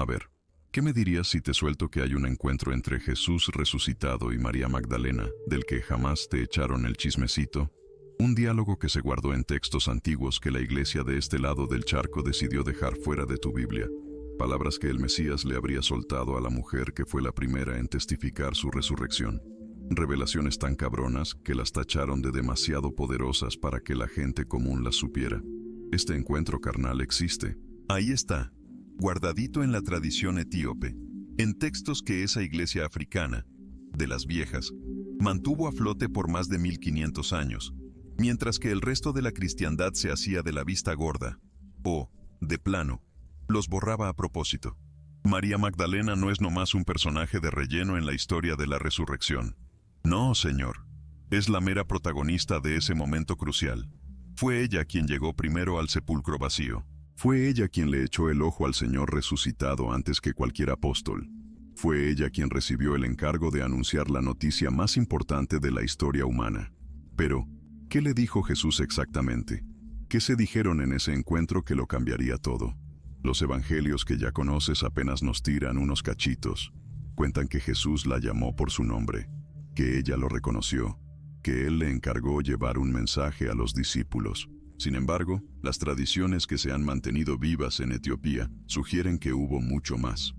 A ver, ¿qué me dirías si te suelto que hay un encuentro entre Jesús resucitado y María Magdalena, del que jamás te echaron el chismecito? Un diálogo que se guardó en textos antiguos que la iglesia de este lado del charco decidió dejar fuera de tu Biblia. Palabras que el Mesías le habría soltado a la mujer que fue la primera en testificar su resurrección. Revelaciones tan cabronas que las tacharon de demasiado poderosas para que la gente común las supiera. Este encuentro carnal existe. Ahí está, guardadito en la tradición etíope, en textos que esa iglesia africana, de las viejas, mantuvo a flote por más de 1500 años, mientras que el resto de la cristiandad se hacía de la vista gorda, o, de plano, los borraba a propósito. María Magdalena no es nomás un personaje de relleno en la historia de la resurrección. No, señor. Es la mera protagonista de ese momento crucial. Fue ella quien llegó primero al sepulcro vacío. Fue ella quien le echó el ojo al Señor resucitado antes que cualquier apóstol. Fue ella quien recibió el encargo de anunciar la noticia más importante de la historia humana. Pero, ¿qué le dijo Jesús exactamente? ¿Qué se dijeron en ese encuentro que lo cambiaría todo? Los evangelios que ya conoces apenas nos tiran unos cachitos. Cuentan que Jesús la llamó por su nombre, que ella lo reconoció, que él le encargó llevar un mensaje a los discípulos. Sin embargo, las tradiciones que se han mantenido vivas en Etiopía sugieren que hubo mucho más.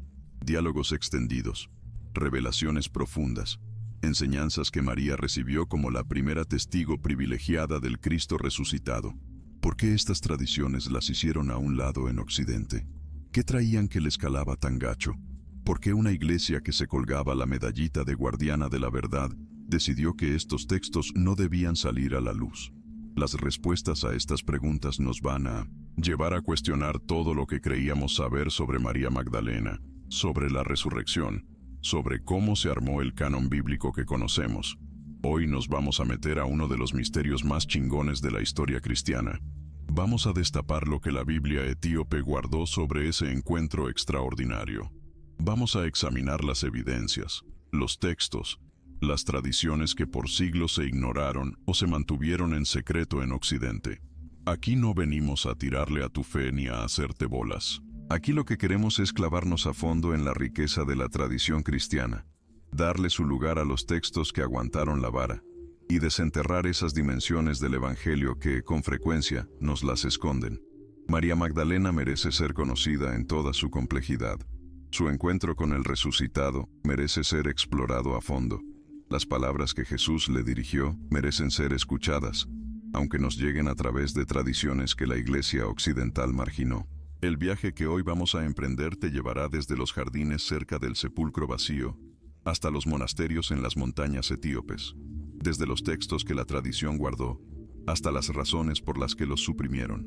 Diálogos extendidos, revelaciones profundas, enseñanzas que María recibió como la primera testigo privilegiada del Cristo resucitado. ¿Por qué estas tradiciones las hicieron a un lado en Occidente? ¿Qué traían que les calaba tan gacho? ¿Por qué una iglesia que se colgaba la medallita de guardiana de la verdad decidió que estos textos no debían salir a la luz? Las respuestas a estas preguntas nos van a llevar a cuestionar todo lo que creíamos saber sobre María Magdalena, sobre la resurrección, sobre cómo se armó el canon bíblico que conocemos. Hoy nos vamos a meter a uno de los misterios más chingones de la historia cristiana. Vamos a destapar lo que la Biblia etíope guardó sobre ese encuentro extraordinario. Vamos a examinar las evidencias, los textos, las tradiciones que por siglos se ignoraron o se mantuvieron en secreto en Occidente. Aquí no venimos a tirarle a tu fe ni a hacerte bolas. Aquí lo que queremos es clavarnos a fondo en la riqueza de la tradición cristiana, darle su lugar a los textos que aguantaron la vara, y desenterrar esas dimensiones del Evangelio que, con frecuencia, nos las esconden. María Magdalena merece ser conocida en toda su complejidad. Su encuentro con el resucitado merece ser explorado a fondo. Las palabras que Jesús le dirigió merecen ser escuchadas, aunque nos lleguen a través de tradiciones que la Iglesia occidental marginó. El viaje que hoy vamos a emprender te llevará desde los jardines cerca del sepulcro vacío hasta los monasterios en las montañas etíopes, desde los textos que la tradición guardó hasta las razones por las que los suprimieron,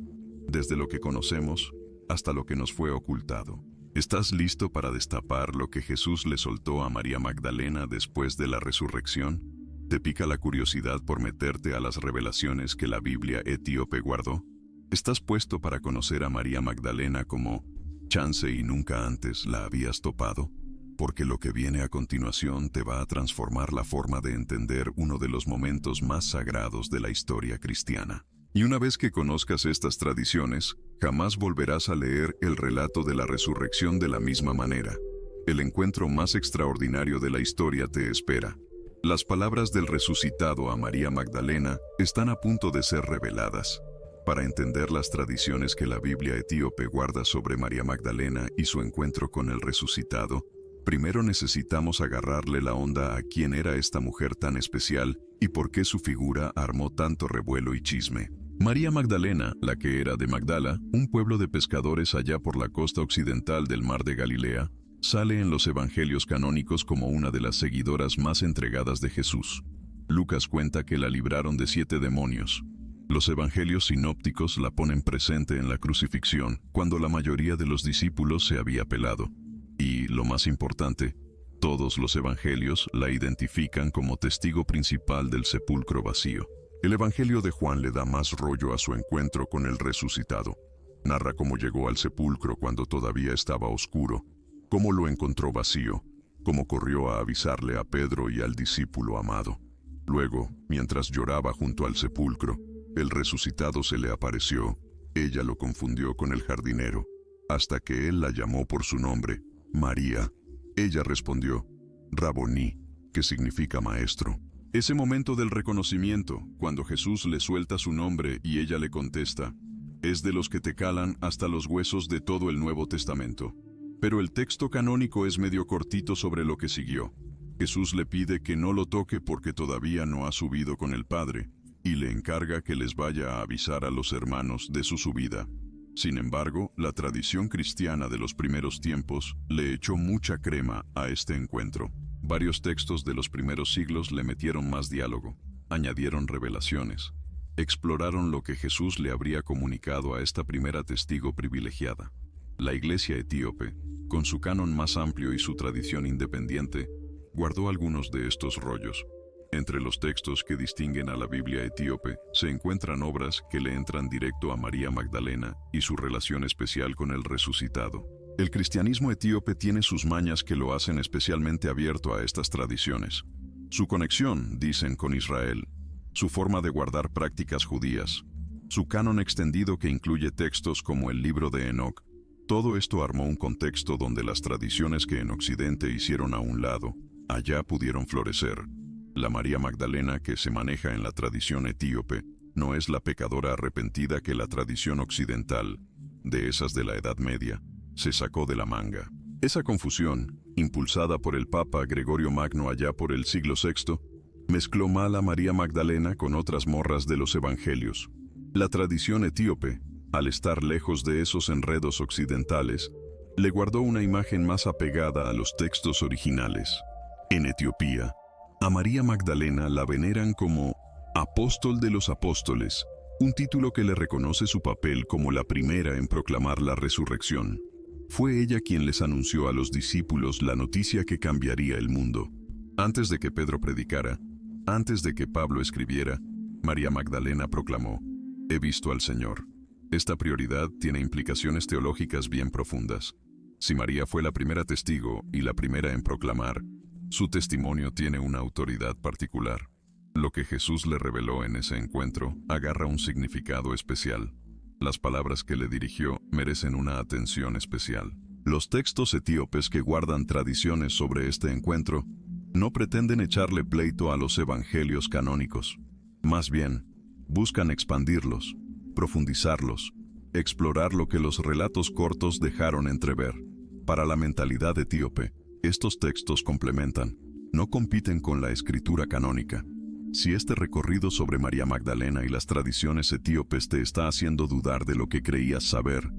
desde lo que conocemos hasta lo que nos fue ocultado. ¿Estás listo para destapar lo que Jesús le soltó a María Magdalena después de la resurrección? ¿Te pica la curiosidad por meterte a las revelaciones que la Biblia etíope guardó? ¿Estás puesto para conocer a María Magdalena como chance y nunca antes la habías topado? Porque lo que viene a continuación te va a transformar la forma de entender uno de los momentos más sagrados de la historia cristiana. Y una vez que conozcas estas tradiciones, jamás volverás a leer el relato de la resurrección de la misma manera. El encuentro más extraordinario de la historia te espera. Las palabras del resucitado a María Magdalena están a punto de ser reveladas. Para entender las tradiciones que la Biblia etíope guarda sobre María Magdalena y su encuentro con el resucitado, primero necesitamos agarrarle la onda a quién era esta mujer tan especial y por qué su figura armó tanto revuelo y chisme. María Magdalena, la que era de Magdala, un pueblo de pescadores allá por la costa occidental del mar de Galilea, sale en los evangelios canónicos como una de las seguidoras más entregadas de Jesús. Lucas cuenta que la libraron de 7 demonios. Los evangelios sinópticos la ponen presente en la crucifixión, cuando la mayoría de los discípulos se había pelado. Y, lo más importante, todos los evangelios la identifican como testigo principal del sepulcro vacío. El evangelio de Juan le da más rollo a su encuentro con el resucitado. Narra cómo llegó al sepulcro cuando todavía estaba oscuro, cómo lo encontró vacío, cómo corrió a avisarle a Pedro y al discípulo amado. Luego, mientras lloraba junto al sepulcro, el resucitado se le apareció. Ella lo confundió con el jardinero. hasta que él la llamó por su nombre, María. Ella respondió, Raboní, que significa maestro. Ese momento del reconocimiento, cuando Jesús le suelta su nombre y ella le contesta, es de los que te calan hasta los huesos de todo el Nuevo Testamento. Pero el texto canónico es medio cortito sobre lo que siguió. Jesús le pide que no lo toque porque todavía no ha subido con el Padre, y le encarga que les vaya a avisar a los hermanos de su subida. Sin embargo, la tradición cristiana de los primeros tiempos le echó mucha crema a este encuentro. Varios textos de los primeros siglos le metieron más diálogo, añadieron revelaciones, exploraron lo que Jesús le habría comunicado a esta primera testigo privilegiada. La Iglesia etíope, con su canon más amplio y su tradición independiente, guardó algunos de estos rollos. Entre los textos que distinguen a la Biblia etíope se encuentran obras que le entran directo a María Magdalena y su relación especial con el resucitado. El cristianismo etíope tiene sus mañas que lo hacen especialmente abierto a estas tradiciones. Su conexión, dicen, con Israel, su forma de guardar prácticas judías, su canon extendido que incluye textos como el libro de Enoc, todo esto armó un contexto donde las tradiciones que en Occidente hicieron a un lado, allá pudieron florecer. La María Magdalena que se maneja en la tradición etíope no es la pecadora arrepentida que la tradición occidental, de esas de la Edad Media, se sacó de la manga. Esa confusión, impulsada por el Papa Gregorio Magno allá por el siglo VI, mezcló mal a María Magdalena con otras morras de los evangelios. La tradición etíope, al estar lejos de esos enredos occidentales, le guardó una imagen más apegada a los textos originales. En Etiopía, a María Magdalena la veneran como apóstol de los apóstoles, un título que le reconoce su papel como la primera en proclamar la resurrección. Fue ella quien les anunció a los discípulos la noticia que cambiaría el mundo. Antes de que Pedro predicara, antes de que Pablo escribiera, María Magdalena proclamó, «He visto al Señor». Esta prioridad tiene implicaciones teológicas bien profundas. Si María fue la primera testigo y la primera en proclamar, su testimonio tiene una autoridad particular. Lo que Jesús le reveló en ese encuentro agarra un significado especial. Las palabras que le dirigió merecen una atención especial. Los textos etíopes que guardan tradiciones sobre este encuentro no pretenden echarle pleito a los evangelios canónicos. Más bien, buscan expandirlos, profundizarlos, explorar lo que los relatos cortos dejaron entrever. Para la mentalidad etíope, estos textos complementan, no compiten con la escritura canónica. Si este recorrido sobre María Magdalena y las tradiciones etíopes te está haciendo dudar de lo que creías saber,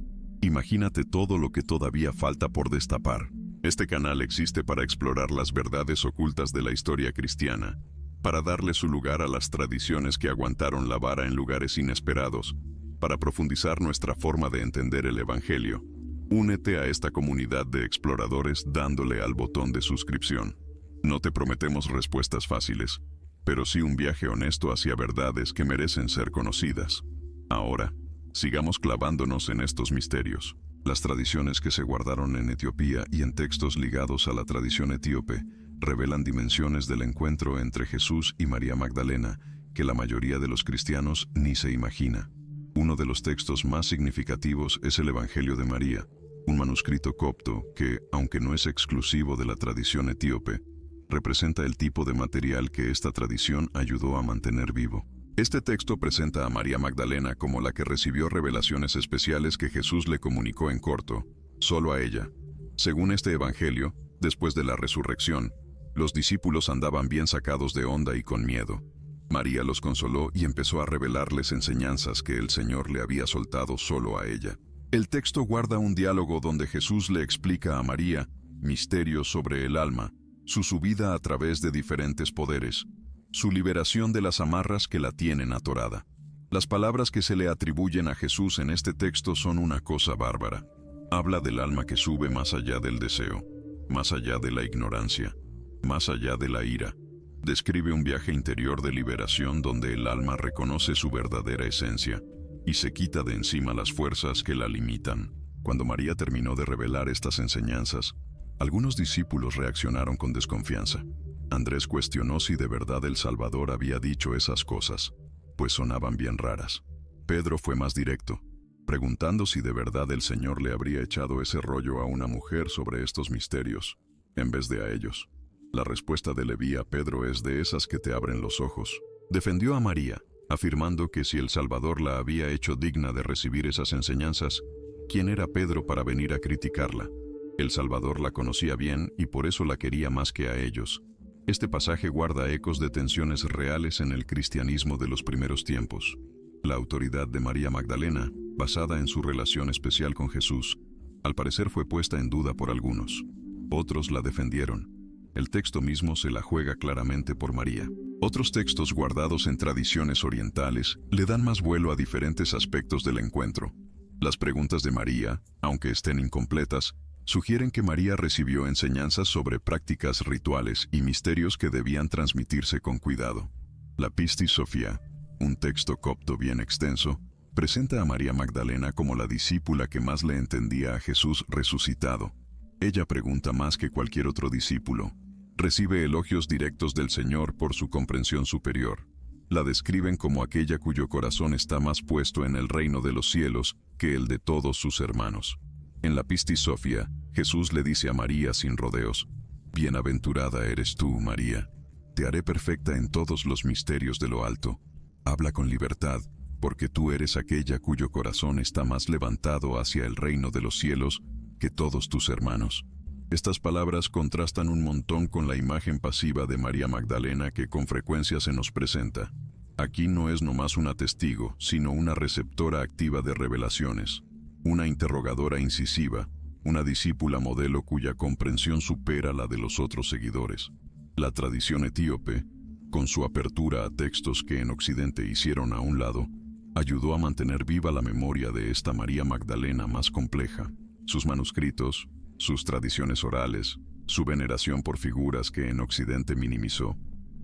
imagínate todo lo que todavía falta por destapar. Este canal existe para explorar las verdades ocultas de la historia cristiana, para darle su lugar a las tradiciones que aguantaron la vara en lugares inesperados, para profundizar nuestra forma de entender el Evangelio. Únete a esta comunidad de exploradores dándole al botón de suscripción. No te prometemos respuestas fáciles, pero sí un viaje honesto hacia verdades que merecen ser conocidas. Ahora, sigamos clavándonos en estos misterios. Las tradiciones que se guardaron en Etiopía y en textos ligados a la tradición etíope revelan dimensiones del encuentro entre Jesús y María Magdalena que la mayoría de los cristianos ni se imagina. Uno de los textos más significativos es el Evangelio de María, un manuscrito copto que, aunque no es exclusivo de la tradición etíope, representa el tipo de material que esta tradición ayudó a mantener vivo. Este texto presenta a María Magdalena como la que recibió revelaciones especiales que Jesús le comunicó en corto, solo a ella. Según este evangelio, después de la resurrección, los discípulos andaban bien sacados de onda y con miedo. María los consoló y empezó a revelarles enseñanzas que el Señor le había soltado solo a ella. El texto guarda un diálogo donde Jesús le explica a María misterios sobre el alma, su subida a través de diferentes poderes, su liberación de las amarras que la tienen atorada. Las palabras que se le atribuyen a Jesús en este texto son una cosa bárbara. Habla del alma que sube más allá del deseo, más allá de la ignorancia, más allá de la ira. Describe un viaje interior de liberación donde el alma reconoce su verdadera esencia y se quita de encima las fuerzas que la limitan. Cuando María terminó de revelar estas enseñanzas, algunos discípulos reaccionaron con desconfianza. Andrés cuestionó si de verdad el Salvador había dicho esas cosas, pues sonaban bien raras. Pedro fue más directo. preguntando si de verdad el Señor le habría echado ese rollo a una mujer sobre estos misterios, en vez de a ellos. La respuesta de Leví a Pedro es de esas que te abren los ojos. Defendió a María, afirmando que si el Salvador la había hecho digna de recibir esas enseñanzas, ¿quién era Pedro para venir a criticarla? El Salvador la conocía bien y por eso la quería más que a ellos. Este pasaje guarda ecos de tensiones reales en el cristianismo de los primeros tiempos. La autoridad de María Magdalena, basada en su relación especial con Jesús, al parecer fue puesta en duda por algunos. Otros la defendieron. El texto mismo se la juega claramente por María. Otros textos guardados en tradiciones orientales le dan más vuelo a diferentes aspectos del encuentro. Las preguntas de María, aunque estén incompletas, sugieren que María recibió enseñanzas sobre prácticas rituales y misterios que debían transmitirse con cuidado. La Pistis Sophia, un texto copto bien extenso, presenta a María Magdalena como la discípula que más le entendía a Jesús resucitado. Ella pregunta más que cualquier otro discípulo. Recibe elogios directos del Señor por su comprensión superior. La describen como aquella cuyo corazón está más puesto en el reino de los cielos que el de todos sus hermanos. En la Pistis Sophia, Jesús le dice a María sin rodeos: «Bienaventurada eres tú, María. Te haré perfecta en todos los misterios de lo alto. Habla con libertad, porque tú eres aquella cuyo corazón está más levantado hacia el reino de los cielos que todos tus hermanos». Estas palabras contrastan un montón con la imagen pasiva de María Magdalena que con frecuencia se nos presenta. Aquí no es nomás una testigo, sino una receptora activa de revelaciones, una interrogadora incisiva, una discípula modelo cuya comprensión supera la de los otros seguidores. La tradición etíope, con su apertura a textos que en Occidente hicieron a un lado, ayudó a mantener viva la memoria de esta María Magdalena más compleja. Sus manuscritos, sus tradiciones orales, su veneración por figuras que en Occidente minimizó,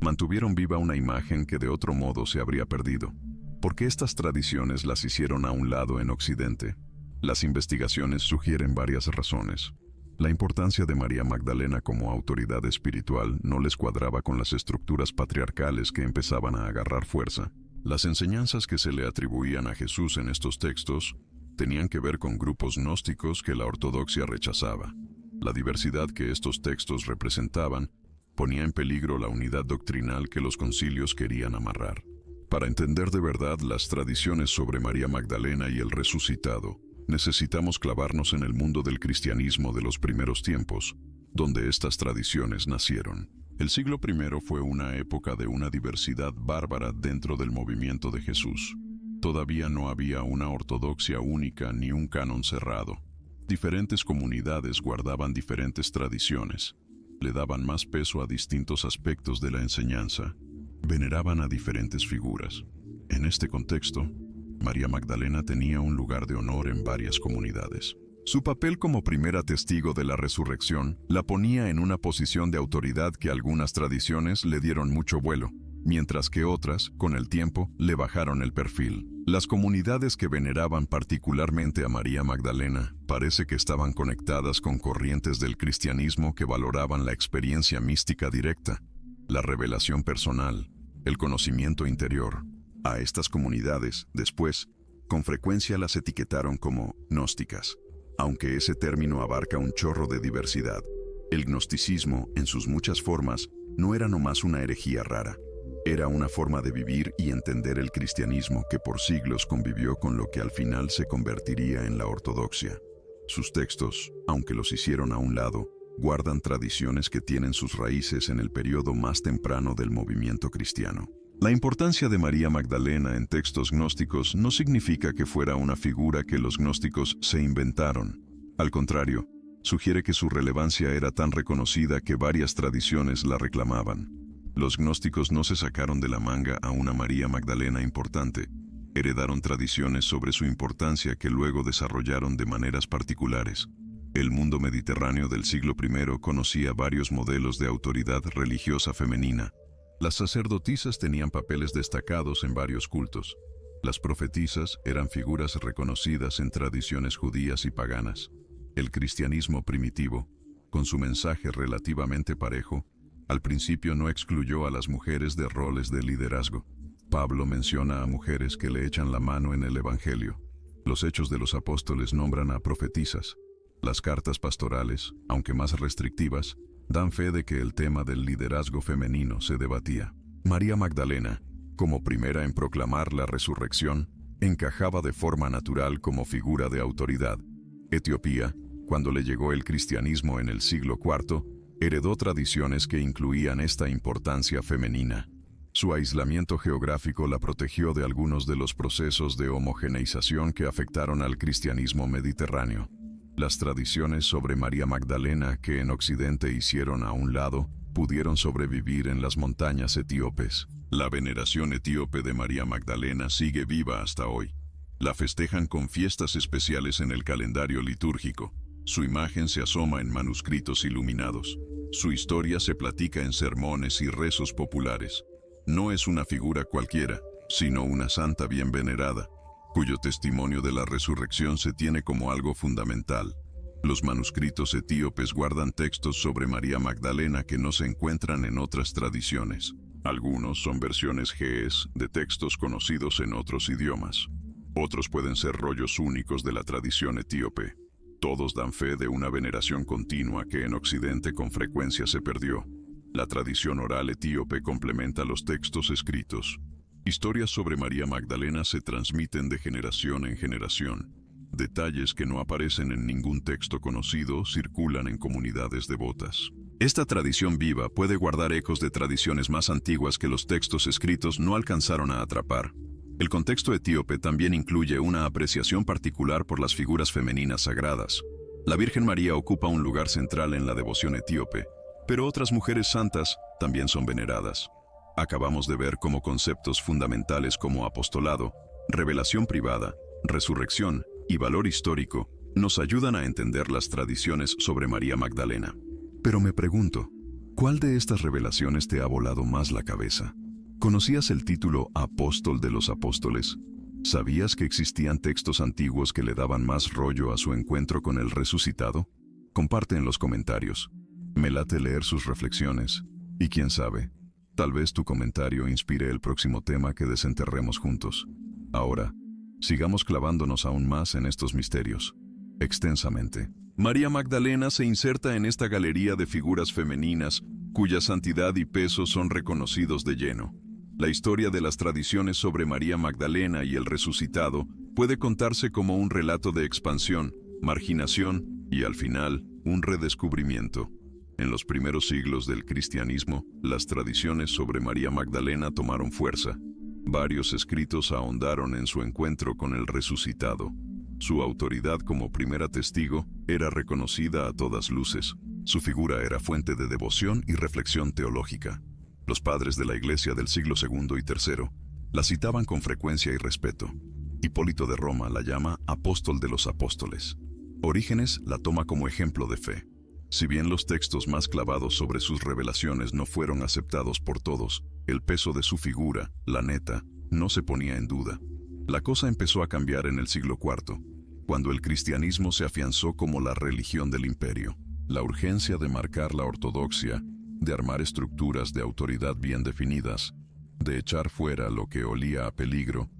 mantuvieron viva una imagen que de otro modo se habría perdido. ¿Por qué estas tradiciones las hicieron a un lado en Occidente? Las investigaciones sugieren varias razones. La importancia de María Magdalena como autoridad espiritual no les cuadraba con las estructuras patriarcales que empezaban a agarrar fuerza. Las enseñanzas que se le atribuían a Jesús en estos textos tenían que ver con grupos gnósticos que la ortodoxia rechazaba. La diversidad que estos textos representaban ponía en peligro la unidad doctrinal que los concilios querían amarrar. Para entender de verdad las tradiciones sobre María Magdalena y el resucitado, necesitamos clavarnos en el mundo del cristianismo de los primeros tiempos, donde estas tradiciones nacieron. El siglo I fue una época de una diversidad bárbara dentro del movimiento de Jesús. Todavía no había una ortodoxia única ni un canon cerrado. Diferentes comunidades guardaban diferentes tradiciones, le daban más peso a distintos aspectos de la enseñanza, veneraban a diferentes figuras. En este contexto, María Magdalena tenía un lugar de honor en varias comunidades. Su papel como primera testigo de la resurrección la ponía en una posición de autoridad que algunas tradiciones le dieron mucho vuelo, mientras que otras, con el tiempo, le bajaron el perfil. Las comunidades que veneraban particularmente a María Magdalena parece que estaban conectadas con corrientes del cristianismo que valoraban la experiencia mística directa, la revelación personal, el conocimiento interior. A estas comunidades, después, con frecuencia las etiquetaron como gnósticas. Aunque ese término abarca un chorro de diversidad, el gnosticismo, en sus muchas formas, no era nomás una herejía rara. Era una forma de vivir y entender el cristianismo que por siglos convivió con lo que al final se convertiría en la ortodoxia. Sus textos, aunque los hicieron a un lado, guardan tradiciones que tienen sus raíces en el periodo más temprano del movimiento cristiano. La importancia de María Magdalena en textos gnósticos no significa que fuera una figura que los gnósticos se inventaron. Al contrario, sugiere que su relevancia era tan reconocida que varias tradiciones la reclamaban. Los gnósticos no se sacaron de la manga a una María Magdalena importante. Heredaron tradiciones sobre su importancia que luego desarrollaron de maneras particulares. El mundo mediterráneo del siglo I conocía varios modelos de autoridad religiosa femenina. Las sacerdotisas tenían papeles destacados en varios cultos. Las profetisas eran figuras reconocidas en tradiciones judías y paganas. El cristianismo primitivo, con su mensaje relativamente parejo, al principio no excluyó a las mujeres de roles de liderazgo. Pablo menciona a mujeres que le echan la mano en el Evangelio. Los Hechos de los Apóstoles nombran a profetisas. Las cartas pastorales, aunque más restrictivas, dan fe de que el tema del liderazgo femenino se debatía. María Magdalena, como primera en proclamar la resurrección, encajaba de forma natural como figura de autoridad. Etiopía, cuando le llegó el cristianismo en el siglo IV, heredó tradiciones que incluían esta importancia femenina. Su aislamiento geográfico la protegió de algunos de los procesos de homogeneización que afectaron al cristianismo mediterráneo. Las tradiciones sobre María Magdalena que en Occidente hicieron a un lado, pudieron sobrevivir en las montañas etíopes. La veneración etíope de María Magdalena sigue viva hasta hoy. La festejan con fiestas especiales en el calendario litúrgico. Su imagen se asoma en manuscritos iluminados. Su historia se platica en sermones y rezos populares. No es una figura cualquiera, sino una santa bien venerada, cuyo testimonio de la resurrección se tiene como algo fundamental. Los manuscritos etíopes guardan textos sobre María Magdalena que no se encuentran en otras tradiciones. Algunos son versiones ge'ez de textos conocidos en otros idiomas. Otros pueden ser rollos únicos de la tradición etíope. Todos dan fe de una veneración continua que en Occidente con frecuencia se perdió. La tradición oral etíope complementa los textos escritos. Historias sobre María Magdalena se transmiten de generación en generación. Detalles que no aparecen en ningún texto conocido circulan en comunidades devotas. Esta tradición viva puede guardar ecos de tradiciones más antiguas que los textos escritos no alcanzaron a atrapar. El contexto etíope también incluye una apreciación particular por las figuras femeninas sagradas. La Virgen María ocupa un lugar central en la devoción etíope, pero otras mujeres santas también son veneradas. Acabamos de ver cómo conceptos fundamentales como apostolado, revelación privada, resurrección y valor histórico nos ayudan a entender las tradiciones sobre María Magdalena. Pero me pregunto, ¿cuál de estas revelaciones te ha volado más la cabeza? ¿Conocías el título Apóstol de los Apóstoles? ¿Sabías que existían textos antiguos que le daban más rollo a su encuentro con el resucitado? Comparte en los comentarios. Me late leer sus reflexiones. Y quién sabe, tal vez tu comentario inspire el próximo tema que desenterremos juntos. Ahora, sigamos clavándonos aún más en estos misterios, extensamente. María Magdalena se inserta en esta galería de figuras femeninas cuya santidad y peso son reconocidos de lleno. La historia de las tradiciones sobre María Magdalena y el resucitado puede contarse como un relato de expansión, marginación y, al final, un redescubrimiento. En los primeros siglos del cristianismo, las tradiciones sobre María Magdalena tomaron fuerza. Varios escritos ahondaron en su encuentro con el resucitado. Su autoridad como primera testigo era reconocida a todas luces. Su figura era fuente de devoción y reflexión teológica. Los padres de la Iglesia del siglo II y III la citaban con frecuencia y respeto. Hipólito de Roma la llama Apóstol de los Apóstoles. Orígenes la toma como ejemplo de fe. Si bien los textos más clavados sobre sus revelaciones no fueron aceptados por todos, el peso de su figura, la neta, no se ponía en duda. La cosa empezó a cambiar en el siglo IV, cuando el cristianismo se afianzó como la religión del imperio. La urgencia de marcar la ortodoxia, de armar estructuras de autoridad bien definidas, de echar fuera lo que olía a peligro,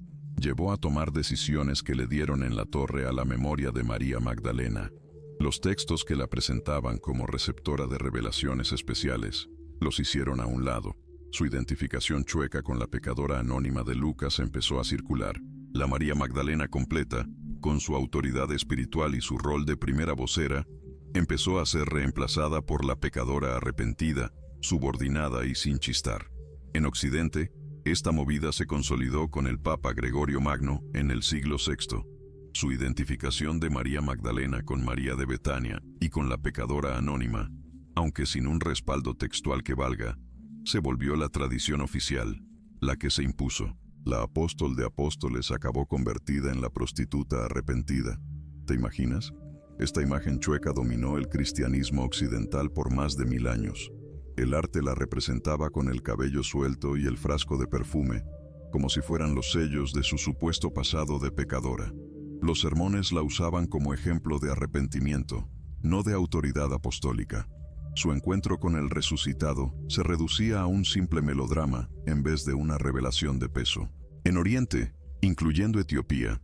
llevó a tomar decisiones que le dieron en la torre a la memoria de María Magdalena. Los textos que la presentaban como receptora de revelaciones especiales los hicieron a un lado. Su identificación chueca con la pecadora anónima de Lucas empezó a circular. La María Magdalena completa, con su autoridad espiritual y su rol de primera vocera, empezó a ser reemplazada por la pecadora arrepentida, subordinada y sin chistar. En Occidente, esta movida se consolidó con el Papa Gregorio Magno en el siglo VI. Su identificación de María Magdalena con María de Betania y con la pecadora anónima, aunque sin un respaldo textual que valga, se volvió la tradición oficial, la que se impuso. La apóstol de apóstoles acabó convertida en la prostituta arrepentida. ¿Te imaginas? Esta imagen chueca dominó el cristianismo occidental por más de 1000 años. El arte la representaba con el cabello suelto y el frasco de perfume, como si fueran los sellos de su supuesto pasado de pecadora. Los sermones la usaban como ejemplo de arrepentimiento, no de autoridad apostólica. Su encuentro con el resucitado se reducía a un simple melodrama en vez de una revelación de peso. En Oriente, incluyendo Etiopía,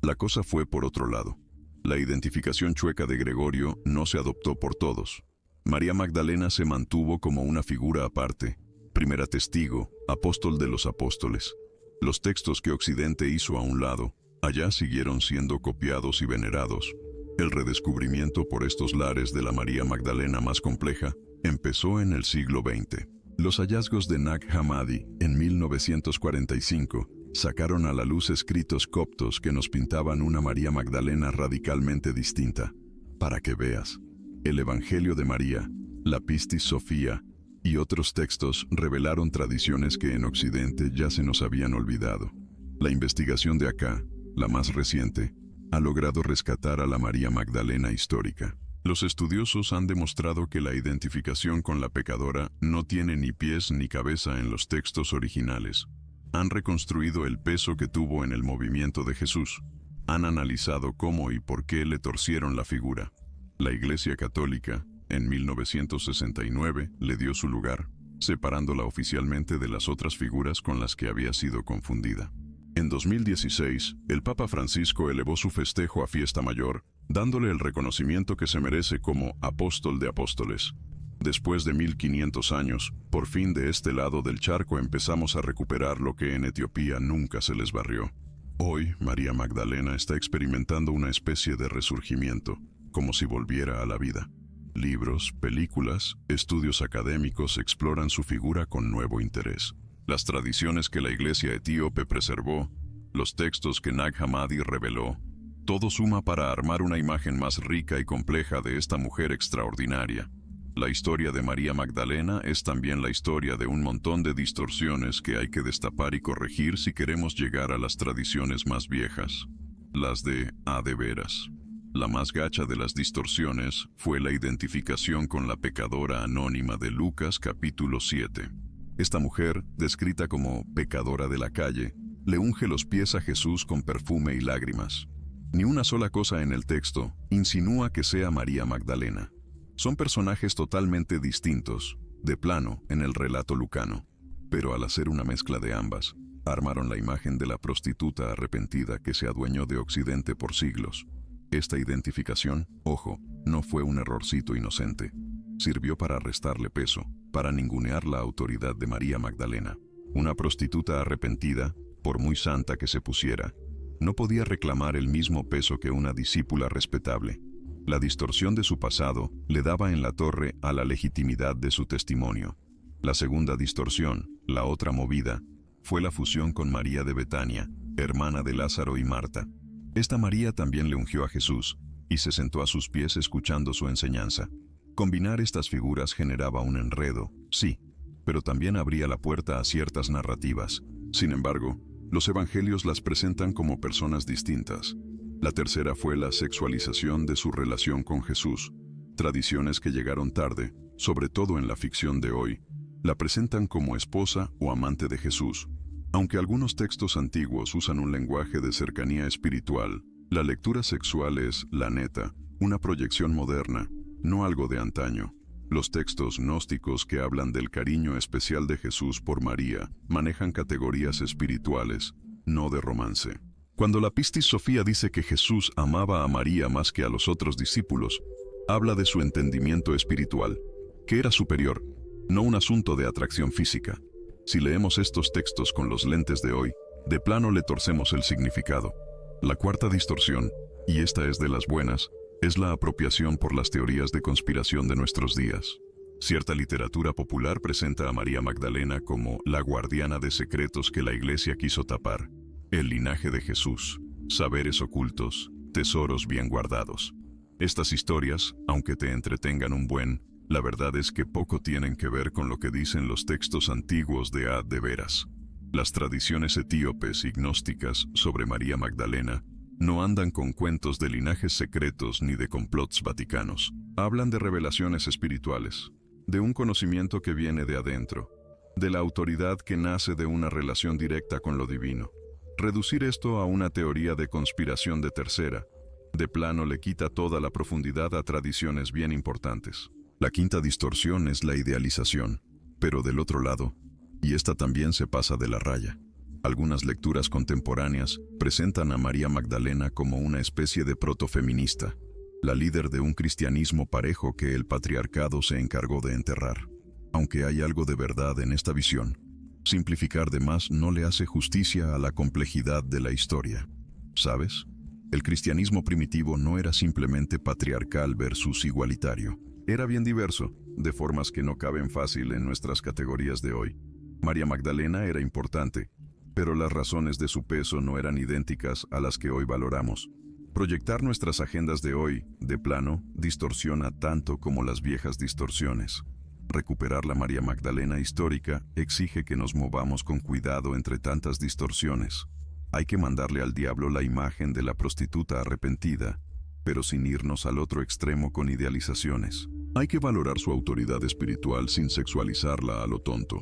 La cosa fue por otro lado. La identificación chueca de Gregorio no se adoptó por todos. María Magdalena se mantuvo como una figura aparte, primera testigo, apóstol de los apóstoles. Los textos que Occidente hizo a un lado, allá siguieron siendo copiados y venerados. El redescubrimiento por estos lares de la María Magdalena más compleja empezó en el siglo XX. Los hallazgos de Nag Hammadi en 1945 sacaron a la luz escritos coptos que nos pintaban una María Magdalena radicalmente distinta. Para que veas, el Evangelio de María, la Pistis Sophia y otros textos revelaron tradiciones que en Occidente ya se nos habían olvidado. La investigación de acá, la más reciente, ha logrado rescatar a la María Magdalena histórica. Los estudiosos han demostrado que la identificación con la pecadora no tiene ni pies ni cabeza en los textos originales. Han reconstruido el peso que tuvo en el movimiento de Jesús. Han analizado cómo y por qué le torcieron la figura. La Iglesia Católica, en 1969, le dio su lugar, separándola oficialmente de las otras figuras con las que había sido confundida. En 2016, el Papa Francisco elevó su festejo a fiesta mayor, dándole el reconocimiento que se merece como apóstol de apóstoles. Después de 1500 años, por fin de este lado del charco empezamos a recuperar lo que en Etiopía nunca se les barrió. Hoy, María Magdalena está experimentando una especie de resurgimiento, como si volviera a la vida. Libros, películas, estudios académicos exploran su figura con nuevo interés. Las tradiciones que la Iglesia etíope preservó, los textos que Nag Hammadi reveló, todo suma para armar una imagen más rica y compleja de esta mujer extraordinaria. La historia de María Magdalena es también la historia de un montón de distorsiones que hay que destapar y corregir si queremos llegar a las tradiciones más viejas, las de de veras. La más gacha de las distorsiones fue la identificación con la pecadora anónima de Lucas capítulo 7. Esta mujer, descrita como pecadora de la calle, le unge los pies a Jesús con perfume y lágrimas. Ni una sola cosa en el texto insinúa que sea María Magdalena. Son personajes totalmente distintos, de plano, en el relato lucano. Pero al hacer una mezcla de ambas, armaron la imagen de la prostituta arrepentida que se adueñó de Occidente por siglos. Esta identificación, ojo, no fue un errorcito inocente. Sirvió para restarle peso, para ningunear la autoridad de María Magdalena. Una prostituta arrepentida, por muy santa que se pusiera, no podía reclamar el mismo peso que una discípula respetable. La distorsión de su pasado le daba en la torre a la legitimidad de su testimonio. La segunda distorsión, la otra movida, fue la fusión con María de Betania, hermana de Lázaro y Marta. Esta María también le ungió a Jesús y se sentó a sus pies escuchando su enseñanza. Combinar estas figuras generaba un enredo, sí, pero también abría la puerta a ciertas narrativas. Sin embargo, los evangelios las presentan como personas distintas. La tercera fue la sexualización de su relación con Jesús. Tradiciones que llegaron tarde, sobre todo en la ficción de hoy, la presentan como esposa o amante de Jesús. Aunque algunos textos antiguos usan un lenguaje de cercanía espiritual, la lectura sexual es, la neta, una proyección moderna, no algo de antaño. Los textos gnósticos que hablan del cariño especial de Jesús por María manejan categorías espirituales, no de romance. Cuando la Pistis Sophia dice que Jesús amaba a María más que a los otros discípulos, habla de su entendimiento espiritual, que era superior, no un asunto de atracción física. Si leemos estos textos con los lentes de hoy, de plano le torcemos el significado. La cuarta distorsión, y esta es de las buenas, es la apropiación por las teorías de conspiración de nuestros días. Cierta literatura popular presenta a María Magdalena como la guardiana de secretos que la Iglesia quiso tapar. El linaje de Jesús, saberes ocultos, tesoros bien guardados. Estas historias, aunque te entretengan un buen, la verdad es que poco tienen que ver con lo que dicen los textos antiguos de veras. Las tradiciones etíopes y gnósticas sobre María Magdalena no andan con cuentos de linajes secretos ni de complots vaticanos. Hablan de revelaciones espirituales, de un conocimiento que viene de adentro, de la autoridad que nace de una relación directa con lo divino. Reducir esto a una teoría de conspiración de tercera, de plano le quita toda la profundidad a tradiciones bien importantes. La quinta distorsión es la idealización, pero del otro lado, y esta también se pasa de la raya. Algunas lecturas contemporáneas presentan a María Magdalena como una especie de protofeminista, la líder de un cristianismo parejo que el patriarcado se encargó de enterrar. Aunque hay algo de verdad en esta visión, simplificar de más no le hace justicia a la complejidad de la historia. ¿Sabes? El cristianismo primitivo no era simplemente patriarcal versus igualitario. Era bien diverso, de formas que no caben fácil en nuestras categorías de hoy. María Magdalena era importante, pero las razones de su peso no eran idénticas a las que hoy valoramos. Proyectar nuestras agendas de hoy, de plano, distorsiona tanto como las viejas distorsiones. Recuperar la María Magdalena histórica exige que nos movamos con cuidado entre tantas distorsiones. Hay que mandarle al diablo la imagen de la prostituta arrepentida, pero sin irnos al otro extremo con idealizaciones. Hay que valorar su autoridad espiritual sin sexualizarla a lo tonto.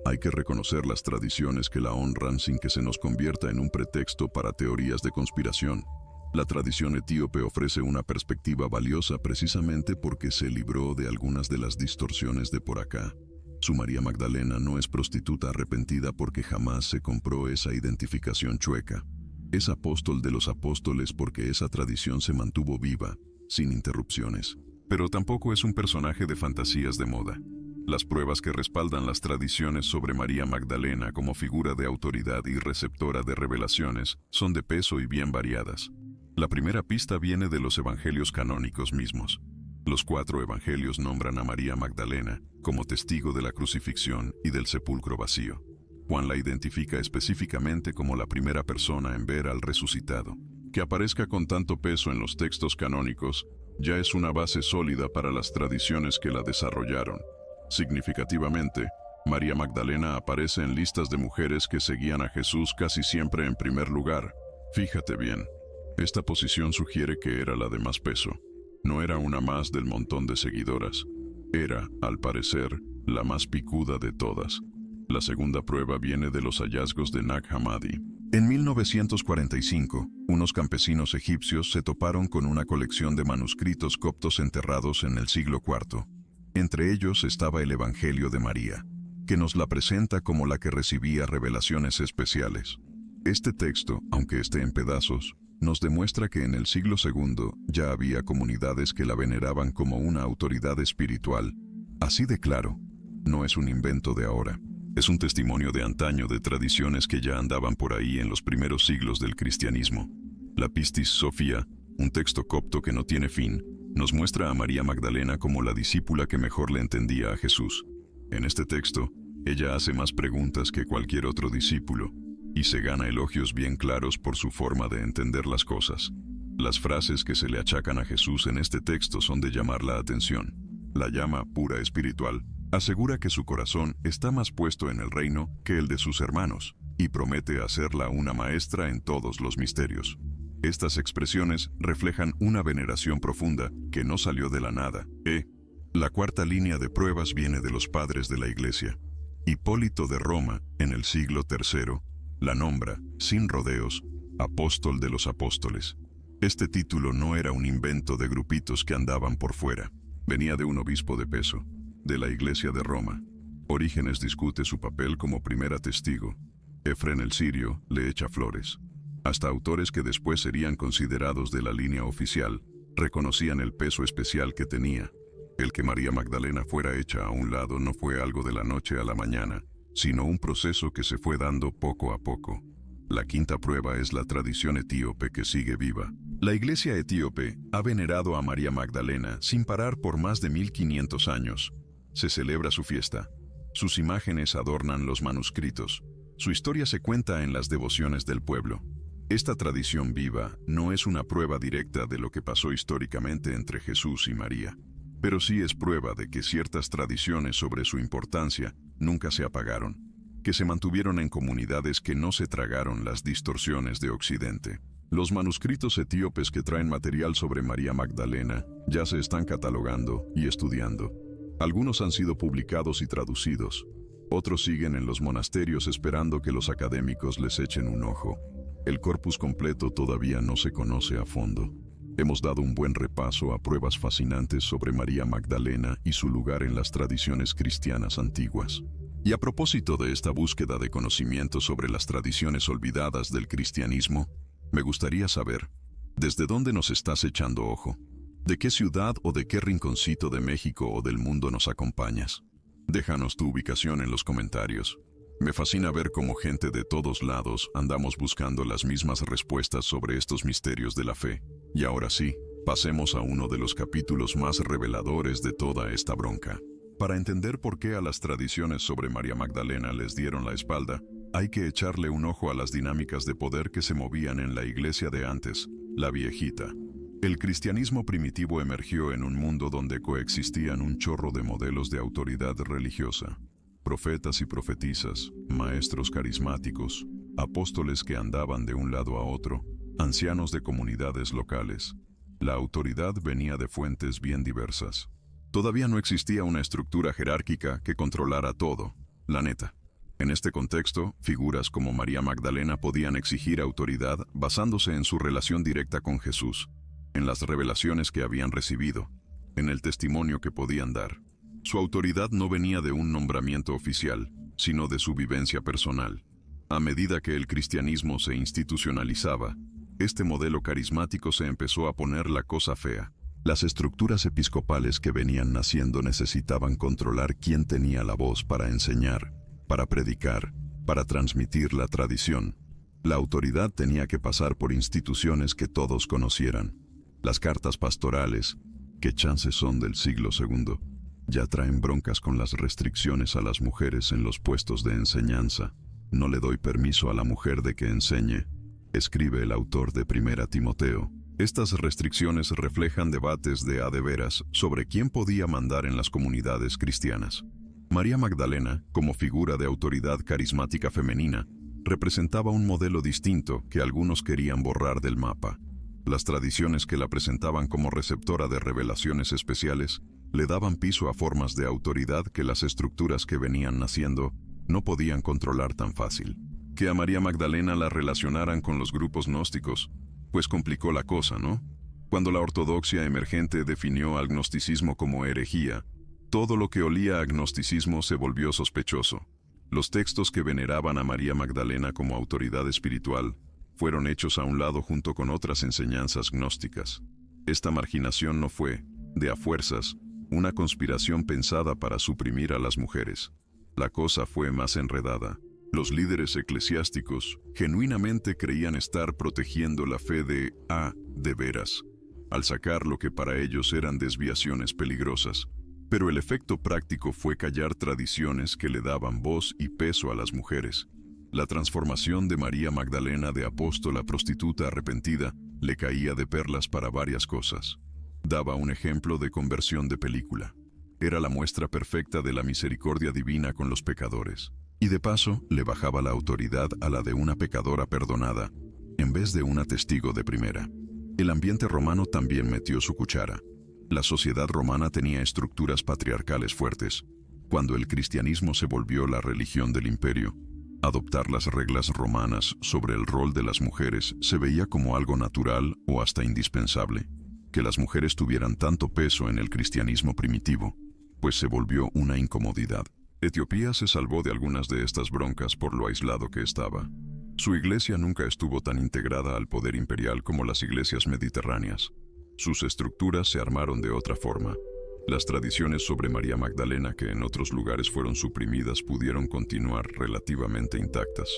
Hay que reconocer las tradiciones que la honran sin que se nos convierta en un pretexto para teorías de conspiración. La tradición etíope ofrece una perspectiva valiosa precisamente porque se libró de algunas de las distorsiones de por acá. Su María Magdalena no es prostituta arrepentida porque jamás se compró esa identificación chueca. Es apóstol de los apóstoles porque esa tradición se mantuvo viva, sin interrupciones. Pero tampoco es un personaje de fantasías de moda. Las pruebas que respaldan las tradiciones sobre María Magdalena como figura de autoridad y receptora de revelaciones son de peso y bien variadas. La primera pista viene de los evangelios canónicos mismos. Los 4 evangelios nombran a María Magdalena como testigo de la crucifixión y del sepulcro vacío. Juan la identifica específicamente como la primera persona en ver al resucitado. Que aparezca con tanto peso en los textos canónicos ya es una base sólida para las tradiciones que la desarrollaron. Significativamente, María Magdalena aparece en listas de mujeres que seguían a Jesús casi siempre en primer lugar. Fíjate bien, esta posición sugiere que era la de más peso. No era una más del montón de seguidoras. Era, al parecer, la más picuda de todas. La segunda prueba viene de los hallazgos de Nag Hammadi. En 1945, unos campesinos egipcios se toparon con una colección de manuscritos coptos enterrados en el siglo IV. Entre ellos estaba el Evangelio de María, que nos la presenta como la que recibía revelaciones especiales. Este texto, aunque esté en pedazos, nos demuestra que en el siglo II ya había comunidades que la veneraban como una autoridad espiritual. Así de claro, no es un invento de ahora. Es un testimonio de antaño de tradiciones que ya andaban por ahí en los primeros siglos del cristianismo. La Pistis Sophia, un texto copto que no tiene fin, nos muestra a María Magdalena como la discípula que mejor le entendía a Jesús. En este texto, ella hace más preguntas que cualquier otro discípulo, y se gana elogios bien claros por su forma de entender las cosas. Las frases que se le achacan a Jesús en este texto son de llamar la atención. La llama pura espiritual, asegura que su corazón está más puesto en el reino que el de sus hermanos, y promete hacerla una maestra en todos los misterios. Estas expresiones reflejan una veneración profunda que no salió de la nada. La cuarta línea de pruebas viene de los padres de la Iglesia. Hipólito de Roma, en el siglo III, la nombra, sin rodeos, apóstol de los apóstoles. Este título no era un invento de grupitos que andaban por fuera. Venía de un obispo de peso, de la Iglesia de Roma. Orígenes discute su papel como primera testigo. Efrén el Sirio le echa flores. Hasta autores que después serían considerados de la línea oficial reconocían el peso especial que tenía. El que María Magdalena fuera hecha a un lado no fue algo de la noche a la mañana, sino un proceso que se fue dando poco a poco. La quinta prueba es la tradición etíope que sigue viva. La Iglesia etíope ha venerado a María Magdalena sin parar por más de 1500 años. Se celebra su fiesta. Sus imágenes adornan los manuscritos. Su historia se cuenta en las devociones del pueblo. Esta tradición viva no es una prueba directa de lo que pasó históricamente entre Jesús y María, pero sí es prueba de que ciertas tradiciones sobre su importancia nunca se apagaron, que se mantuvieron en comunidades que no se tragaron las distorsiones de Occidente. Los manuscritos etíopes que traen material sobre María Magdalena ya se están catalogando y estudiando. Algunos han sido publicados y traducidos. Otros siguen en los monasterios esperando que los académicos les echen un ojo. El corpus completo todavía no se conoce a fondo. Hemos dado un buen repaso a pruebas fascinantes sobre María Magdalena y su lugar en las tradiciones cristianas antiguas. Y a propósito de esta búsqueda de conocimiento sobre las tradiciones olvidadas del cristianismo, me gustaría saber, ¿desde dónde nos estás echando ojo? ¿De qué ciudad o de qué rinconcito de México o del mundo nos acompañas? Déjanos tu ubicación en los comentarios. Me fascina ver cómo gente de todos lados andamos buscando las mismas respuestas sobre estos misterios de la fe. Y ahora sí, pasemos a uno de los capítulos más reveladores de toda esta bronca. Para entender por qué a las tradiciones sobre María Magdalena les dieron la espalda, hay que echarle un ojo a las dinámicas de poder que se movían en la iglesia de antes, la viejita. El cristianismo primitivo emergió en un mundo donde coexistían un chorro de modelos de autoridad religiosa. Profetas y profetisas, maestros carismáticos, apóstoles que andaban de un lado a otro, ancianos de comunidades locales. La autoridad venía de fuentes bien diversas. Todavía no existía una estructura jerárquica que controlara todo, la neta. En este contexto, figuras como María Magdalena podían exigir autoridad basándose en su relación directa con Jesús, en las revelaciones que habían recibido, en el testimonio que podían dar. Su autoridad no venía de un nombramiento oficial, sino de su vivencia personal. A medida que el cristianismo se institucionalizaba, este modelo carismático se empezó a poner la cosa fea. Las estructuras episcopales que venían naciendo necesitaban controlar quién tenía la voz para enseñar, para predicar, para transmitir la tradición. La autoridad tenía que pasar por instituciones que todos conocieran. Las cartas pastorales, que chances son del siglo II, ya traen broncas con las restricciones a las mujeres en los puestos de enseñanza. No le doy permiso a la mujer de que enseñe, escribe el autor de 1 Timoteo. Estas restricciones reflejan debates de a de veras sobre quién podía mandar en las comunidades cristianas. María Magdalena, como figura de autoridad carismática femenina, representaba un modelo distinto que algunos querían borrar del mapa. Las tradiciones que la presentaban como receptora de revelaciones especiales le daban piso a formas de autoridad que las estructuras que venían naciendo no podían controlar tan fácil. Que a María Magdalena la relacionaran con los grupos gnósticos, pues complicó la cosa, ¿no? Cuando la ortodoxia emergente definió al gnosticismo como herejía, todo lo que olía a gnosticismo se volvió sospechoso. Los textos que veneraban a María Magdalena como autoridad espiritual fueron hechos a un lado junto con otras enseñanzas gnósticas. Esta marginación no fue, de a fuerzas, una conspiración pensada para suprimir a las mujeres. La cosa fue más enredada. Los líderes eclesiásticos genuinamente creían estar protegiendo la fe de veras, al sacar lo que para ellos eran desviaciones peligrosas. Pero el efecto práctico fue callar tradiciones que le daban voz y peso a las mujeres. La transformación de María Magdalena de apóstola prostituta arrepentida le caía de perlas para varias cosas. Daba un ejemplo de conversión de película. Era la muestra perfecta de la misericordia divina con los pecadores. Y de paso, le bajaba la autoridad a la de una pecadora perdonada, en vez de una testigo de primera. El ambiente romano también metió su cuchara. La sociedad romana tenía estructuras patriarcales fuertes. Cuando el cristianismo se volvió la religión del imperio, adoptar las reglas romanas sobre el rol de las mujeres se veía como algo natural o hasta indispensable. Que las mujeres tuvieran tanto peso en el cristianismo primitivo, pues se volvió una incomodidad. Etiopía se salvó de algunas de estas broncas por lo aislado que estaba. Su iglesia nunca estuvo tan integrada al poder imperial como las iglesias mediterráneas. Sus estructuras se armaron de otra forma. Las tradiciones sobre María Magdalena, que en otros lugares fueron suprimidas, pudieron continuar relativamente intactas.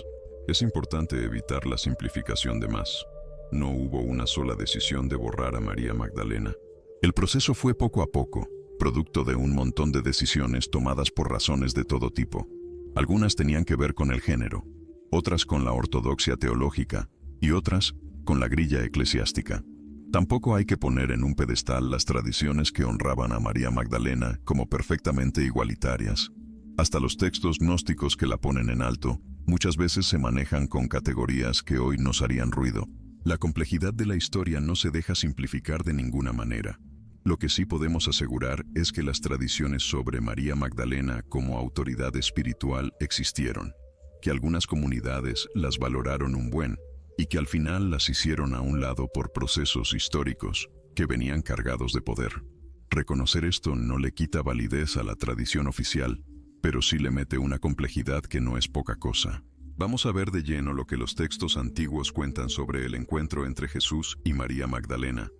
Es importante evitar la simplificación de más. No hubo una sola decisión de borrar a María Magdalena. El proceso fue poco a poco, producto de un montón de decisiones tomadas por razones de todo tipo. Algunas tenían que ver con el género, otras con la ortodoxia teológica y otras con la grilla eclesiástica. Tampoco hay que poner en un pedestal las tradiciones que honraban a María Magdalena como perfectamente igualitarias. Hasta los textos gnósticos que la ponen en alto muchas veces se manejan con categorías que hoy nos harían ruido. La complejidad de la historia no se deja simplificar de ninguna manera. Lo que sí podemos asegurar es que las tradiciones sobre María Magdalena como autoridad espiritual existieron, que algunas comunidades las valoraron un buen, y que al final las hicieron a un lado por procesos históricos que venían cargados de poder. Reconocer esto no le quita validez a la tradición oficial, pero sí le mete una complejidad que no es poca cosa. Vamos a ver de lleno lo que los textos antiguos cuentan sobre el encuentro entre Jesús y María Magdalena,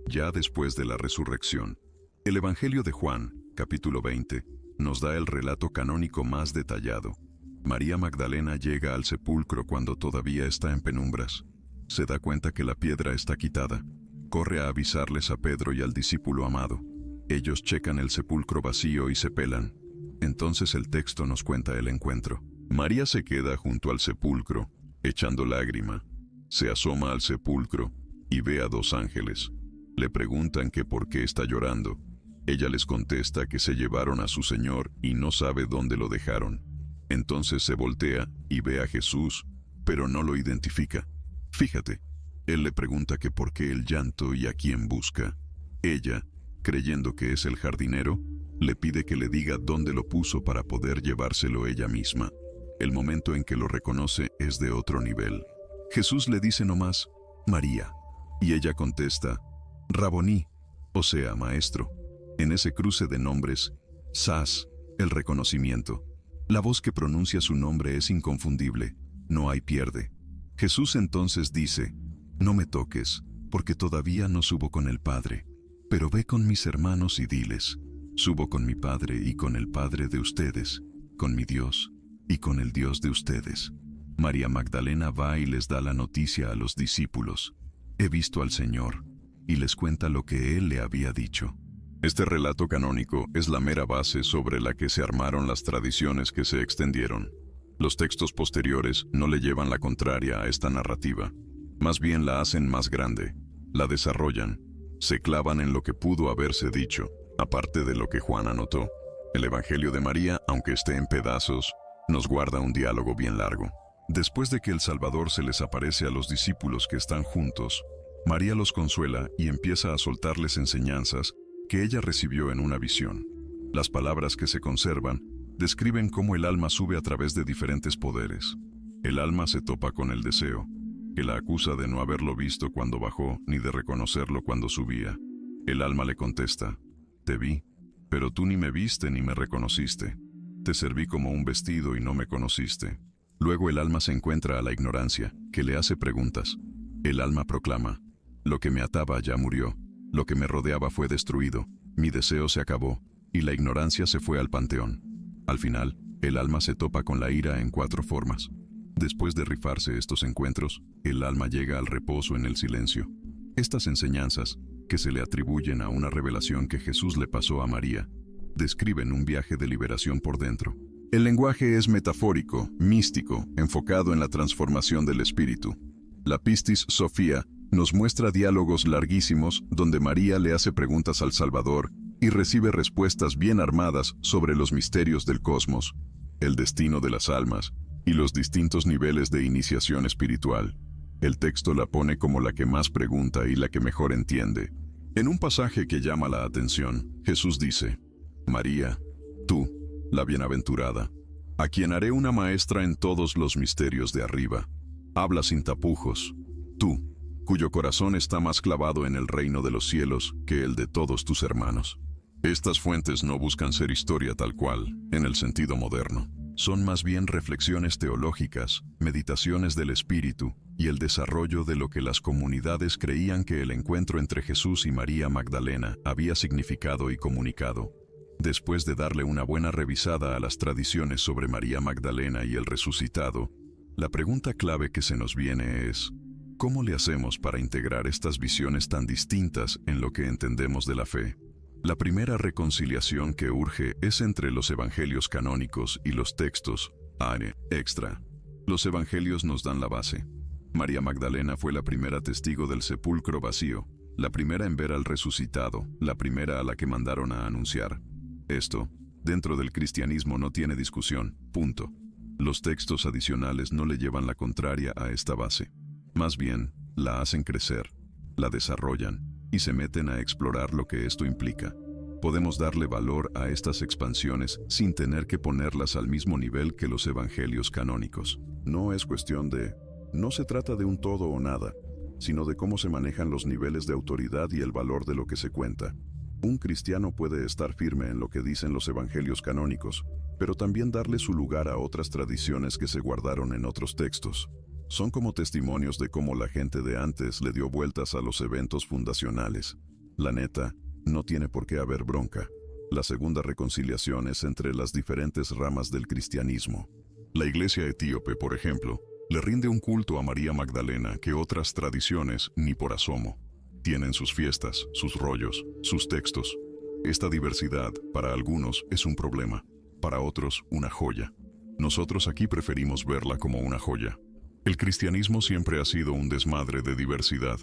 ya después de la resurrección. El Evangelio de Juan, capítulo 20, nos da el relato canónico más detallado. María Magdalena llega al sepulcro cuando todavía está en penumbras. Se da cuenta que la piedra está quitada. Corre a avisarles a Pedro y al discípulo amado. Ellos checan el sepulcro vacío y se pelan. Entonces el texto nos cuenta el encuentro. María se queda junto al sepulcro, echando lágrima. Se asoma al sepulcro y ve a 2 ángeles. Le preguntan que por qué está llorando. Ella les contesta que se llevaron a su Señor y no sabe dónde lo dejaron. Entonces se voltea y ve a Jesús, pero no lo identifica. Fíjate, él le pregunta que por qué el llanto y a quién busca. Ella, creyendo que es el jardinero, le pide que le diga dónde lo puso para poder llevárselo ella misma. El momento en que lo reconoce es de otro nivel. Jesús le dice nomás, María, y ella contesta, Raboní, o sea, maestro. En ese cruce de nombres, Sas, el reconocimiento. La voz que pronuncia su nombre es inconfundible, no hay pierde. Jesús entonces dice, no me toques, porque todavía no subo con el Padre, pero ve con mis hermanos y diles, subo con mi Padre y con el Padre de ustedes, con mi Dios y con el Dios de ustedes. María Magdalena va y les da la noticia a los discípulos. He visto al Señor, y les cuenta lo que Él le había dicho. Este relato canónico es la mera base sobre la que se armaron las tradiciones que se extendieron. Los textos posteriores no le llevan la contraria a esta narrativa. Más bien la hacen más grande, la desarrollan, se clavan en lo que pudo haberse dicho, aparte de lo que Juan anotó. El Evangelio de María, aunque esté en pedazos, nos guarda un diálogo bien largo. Después de que el Salvador se les aparece a los discípulos que están juntos, María los consuela y empieza a soltarles enseñanzas que ella recibió en una visión. Las palabras que se conservan describen cómo el alma sube a través de diferentes poderes. El alma se topa con el deseo, que la acusa de no haberlo visto cuando bajó ni de reconocerlo cuando subía. El alma le contesta, te vi, pero tú ni me viste ni me reconociste. Te serví como un vestido y no me conociste. Luego el alma se encuentra a la ignorancia, que le hace preguntas. El alma proclama, lo que me ataba ya murió, lo que me rodeaba fue destruido, mi deseo se acabó, y la ignorancia se fue al panteón. Al final, el alma se topa con la ira en 4 formas. Después de rifarse estos encuentros, el alma llega al reposo en el silencio. Estas enseñanzas, que se le atribuyen a una revelación que Jesús le pasó a María, describen un viaje de liberación por dentro. El lenguaje es metafórico, místico, enfocado en la transformación del espíritu. La Pistis Sophia nos muestra diálogos larguísimos donde María le hace preguntas al Salvador y recibe respuestas bien armadas sobre los misterios del cosmos, el destino de las almas y los distintos niveles de iniciación espiritual. El texto la pone como la que más pregunta y la que mejor entiende. En un pasaje que llama la atención, Jesús dice, María, tú, la bienaventurada, a quien haré una maestra en todos los misterios de arriba. Habla sin tapujos, tú, cuyo corazón está más clavado en el reino de los cielos que el de todos tus hermanos. Estas fuentes no buscan ser historia tal cual, en el sentido moderno. Son más bien reflexiones teológicas, meditaciones del espíritu y el desarrollo de lo que las comunidades creían que el encuentro entre Jesús y María Magdalena había significado y comunicado. Después de darle una buena revisada a las tradiciones sobre María Magdalena y el resucitado, la pregunta clave que se nos viene es, ¿cómo le hacemos para integrar estas visiones tan distintas en lo que entendemos de la fe? La primera reconciliación que urge es entre los evangelios canónicos y los textos extra. Los evangelios nos dan la base. María Magdalena fue la primera testigo del sepulcro vacío, la primera en ver al resucitado, la primera a la que mandaron a anunciar. Esto, dentro del cristianismo no tiene discusión, punto. Los textos adicionales no le llevan la contraria a esta base. Más bien, la hacen crecer, la desarrollan y se meten a explorar lo que esto implica. Podemos darle valor a estas expansiones sin tener que ponerlas al mismo nivel que los evangelios canónicos. No se trata de un todo o nada, sino de cómo se manejan los niveles de autoridad y el valor de lo que se cuenta. Un cristiano puede estar firme en lo que dicen los evangelios canónicos, pero también darle su lugar a otras tradiciones que se guardaron en otros textos. Son como testimonios de cómo la gente de antes le dio vueltas a los eventos fundacionales. La neta, no tiene por qué haber bronca. La segunda reconciliación es entre las diferentes ramas del cristianismo. La iglesia etíope, por ejemplo, le rinde un culto a María Magdalena que otras tradiciones ni por asomo. Tienen sus fiestas, sus rollos, sus textos. Esta diversidad, para algunos, es un problema, para otros, una joya. Nosotros aquí preferimos verla como una joya. El cristianismo siempre ha sido un desmadre de diversidad.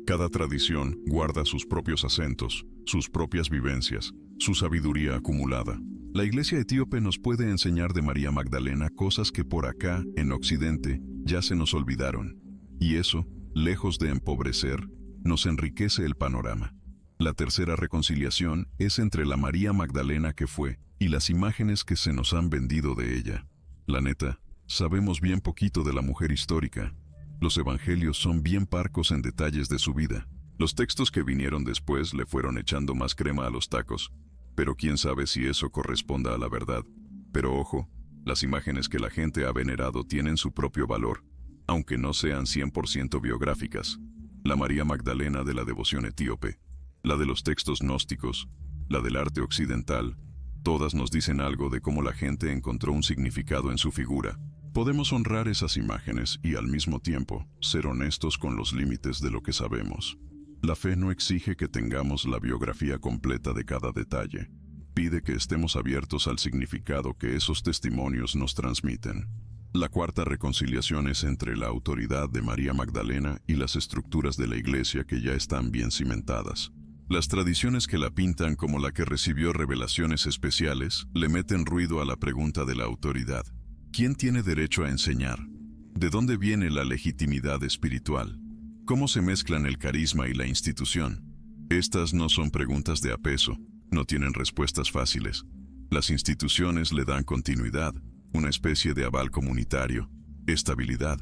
Cada tradición guarda sus propios acentos, sus propias vivencias, su sabiduría acumulada. La iglesia etíope nos puede enseñar de María Magdalena cosas que por acá, en Occidente, ya se nos olvidaron. Y eso, lejos de empobrecer, nos enriquece el panorama. La tercera reconciliación es entre la María Magdalena que fue y las imágenes que se nos han vendido de ella. La neta, sabemos bien poquito de la mujer histórica. Los evangelios son bien parcos en detalles de su vida. Los textos que vinieron después le fueron echando más crema a los tacos, pero quién sabe si eso corresponda a la verdad. Pero ojo, las imágenes que la gente ha venerado tienen su propio valor, aunque no sean 100% biográficas. La María Magdalena de la devoción etíope, la de los textos gnósticos, la del arte occidental, todas nos dicen algo de cómo la gente encontró un significado en su figura. Podemos honrar esas imágenes y al mismo tiempo ser honestos con los límites de lo que sabemos. La fe no exige que tengamos la biografía completa de cada detalle. Pide que estemos abiertos al significado que esos testimonios nos transmiten. La cuarta reconciliación es entre la autoridad de María Magdalena y las estructuras de la iglesia que ya están bien cimentadas. Las tradiciones que la pintan como la que recibió revelaciones especiales le meten ruido a la pregunta de la autoridad. ¿Quién tiene derecho a enseñar? ¿De dónde viene la legitimidad espiritual? ¿Cómo se mezclan el carisma y la institución? Estas no son preguntas de apeso, no tienen respuestas fáciles. Las instituciones le dan continuidad, una especie de aval comunitario, estabilidad.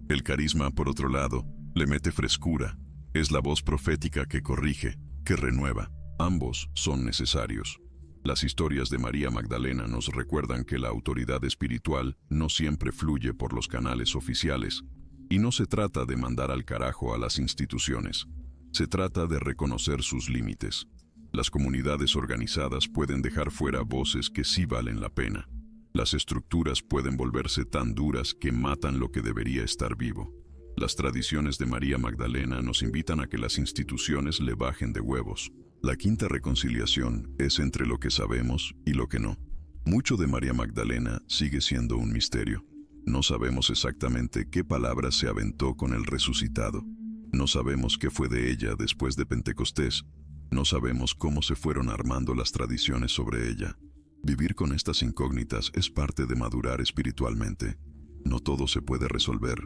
El carisma, por otro lado, le mete frescura, es la voz profética que corrige, que renueva. Ambos son necesarios. Las historias de María Magdalena nos recuerdan que la autoridad espiritual no siempre fluye por los canales oficiales, y no se trata de mandar al carajo a las instituciones. Se trata de reconocer sus límites. Las comunidades organizadas pueden dejar fuera voces que sí valen la pena. Las estructuras pueden volverse tan duras que matan lo que debería estar vivo. Las tradiciones de María Magdalena nos invitan a que las instituciones le bajen de huevos. La quinta reconciliación es entre lo que sabemos y lo que no. Mucho de María Magdalena sigue siendo un misterio. No sabemos exactamente qué palabras se aventó con el resucitado. No sabemos qué fue de ella después de Pentecostés. No sabemos cómo se fueron armando las tradiciones sobre ella. Vivir con estas incógnitas es parte de madurar espiritualmente. No todo se puede resolver.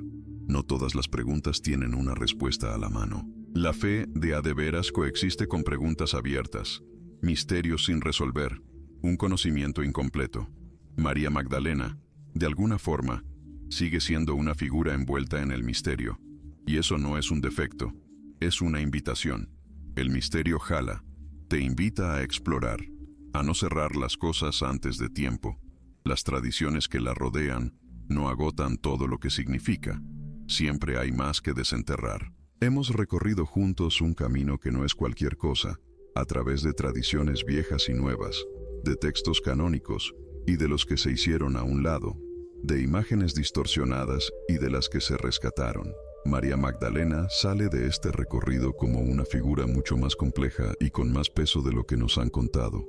No todas las preguntas tienen una respuesta a la mano. La fe de a de veras coexiste con preguntas abiertas, misterios sin resolver, un conocimiento incompleto. María Magdalena, de alguna forma, sigue siendo una figura envuelta en el misterio. Y eso no es un defecto, es una invitación. El misterio jala, te invita a explorar, a no cerrar las cosas antes de tiempo. Las tradiciones que la rodean no agotan todo lo que significa. Siempre hay más que desenterrar. Hemos recorrido juntos un camino que no es cualquier cosa, a través de tradiciones viejas y nuevas, de textos canónicos y de los que se hicieron a un lado, de imágenes distorsionadas y de las que se rescataron. María Magdalena sale de este recorrido como una figura mucho más compleja y con más peso de lo que nos han contado.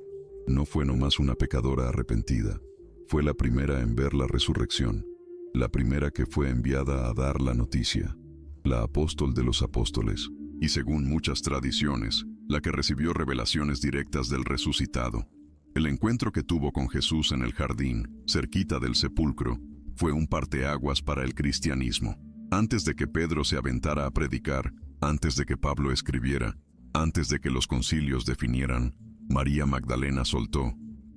No fue nomás una pecadora arrepentida, fue la primera en ver la resurrección, la primera que fue enviada a dar la noticia, la apóstol de los apóstoles, y según muchas tradiciones, la que recibió revelaciones directas del resucitado. El encuentro que tuvo con Jesús en el jardín, cerquita del sepulcro, fue un parteaguas para el cristianismo. Antes de que Pedro se aventara a predicar, antes de que Pablo escribiera, antes de que los concilios definieran, María Magdalena soltó: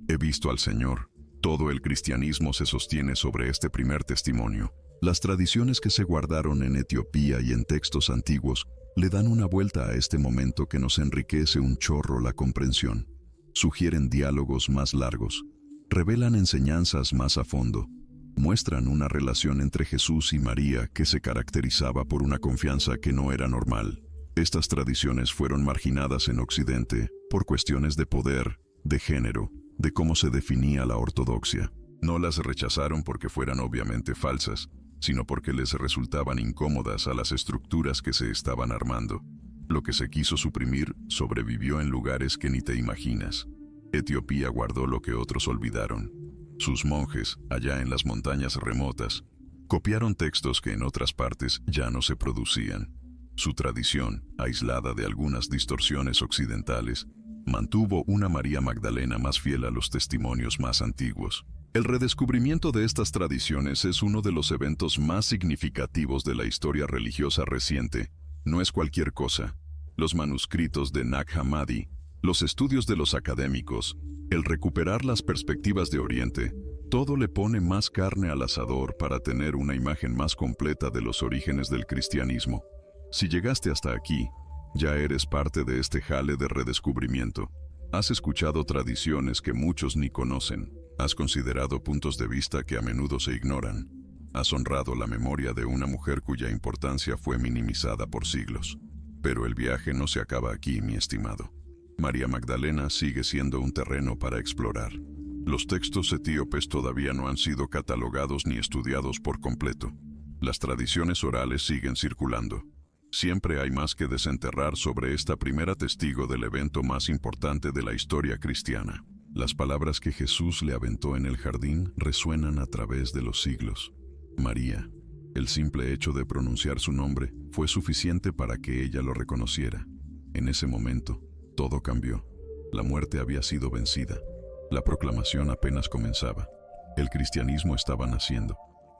«He visto al Señor». Todo el cristianismo se sostiene sobre este primer testimonio. Las tradiciones que se guardaron en Etiopía y en textos antiguos le dan una vuelta a este momento que nos enriquece un chorro la comprensión. Sugieren diálogos más largos, revelan enseñanzas más a fondo, muestran una relación entre Jesús y María que se caracterizaba por una confianza que no era normal. Estas tradiciones fueron marginadas en Occidente por cuestiones de poder, de género, de cómo se definía la ortodoxia. No las rechazaron porque fueran obviamente falsas, sino porque les resultaban incómodas a las estructuras que se estaban armando. Lo que se quiso suprimir sobrevivió en lugares que ni te imaginas. Etiopía guardó lo que otros olvidaron. Sus monjes, allá en las montañas remotas, copiaron textos que en otras partes ya no se producían. Su tradición, aislada de algunas distorsiones occidentales, mantuvo una María Magdalena más fiel a los testimonios más antiguos. El redescubrimiento de estas tradiciones es uno de los eventos más significativos de la historia religiosa reciente. No es cualquier cosa. Los manuscritos de Nag Hammadi, los estudios de los académicos, el recuperar las perspectivas de Oriente, todo le pone más carne al asador para tener una imagen más completa de los orígenes del cristianismo. Si llegaste hasta aquí, ya eres parte de este jale de redescubrimiento. Has escuchado tradiciones que muchos ni conocen. Has considerado puntos de vista que a menudo se ignoran. Has honrado la memoria de una mujer cuya importancia fue minimizada por siglos. Pero el viaje no se acaba aquí, mi estimado. María Magdalena sigue siendo un terreno para explorar. Los textos etíopes todavía no han sido catalogados ni estudiados por completo. Las tradiciones orales siguen circulando. Siempre hay más que desenterrar sobre esta primera testigo del evento más importante de la historia cristiana. Las palabras que Jesús le aventó en el jardín resuenan a través de los siglos. María. El simple hecho de pronunciar su nombre fue suficiente para que ella lo reconociera. En ese momento, todo cambió. La muerte había sido vencida. La proclamación apenas comenzaba. El cristianismo estaba naciendo.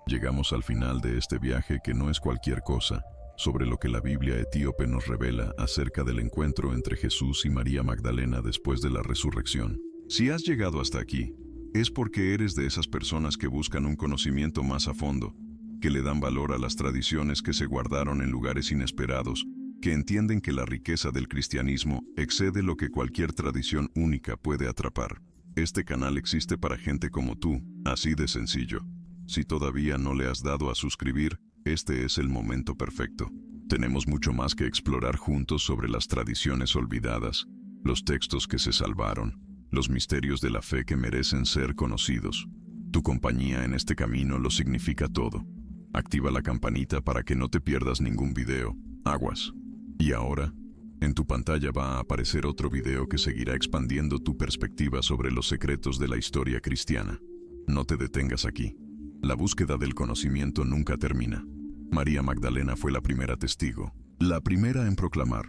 Llegamos al final de este viaje que no es cualquier cosa, sobre lo que la Biblia etíope nos revela acerca del encuentro entre Jesús y María Magdalena después de la resurrección. Si has llegado hasta aquí, es porque eres de esas personas que buscan un conocimiento más a fondo, que le dan valor a las tradiciones que se guardaron en lugares inesperados, que entienden que la riqueza del cristianismo excede lo que cualquier tradición única puede atrapar. Este canal existe para gente como tú, así de sencillo. Si todavía no le has dado a suscribir, este es el momento perfecto. Tenemos mucho más que explorar juntos sobre las tradiciones olvidadas, los textos que se salvaron, los misterios de la fe que merecen ser conocidos. Tu compañía en este camino lo significa todo. Activa la campanita para que no te pierdas ningún video. Aguas. Y ahora, en tu pantalla va a aparecer otro video que seguirá expandiendo tu perspectiva sobre los secretos de la historia cristiana. No te detengas aquí. La búsqueda del conocimiento nunca termina. María Magdalena fue la primera testigo, la primera en proclamar,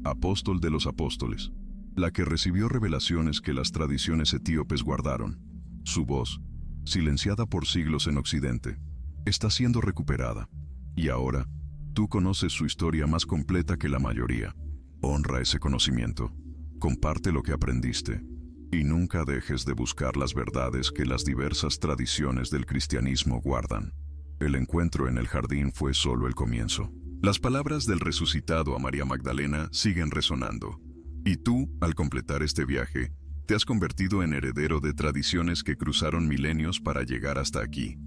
apóstol de los apóstoles, la que recibió revelaciones que las tradiciones etíopes guardaron. Su voz, silenciada por siglos en Occidente, está siendo recuperada. Y ahora, tú conoces su historia más completa que la mayoría. Honra ese conocimiento, comparte lo que aprendiste, y nunca dejes de buscar las verdades que las diversas tradiciones del cristianismo guardan. El encuentro en el jardín fue solo el comienzo. Las palabras del resucitado a María Magdalena siguen resonando. Y tú, al completar este viaje, te has convertido en heredero de tradiciones que cruzaron milenios para llegar hasta aquí.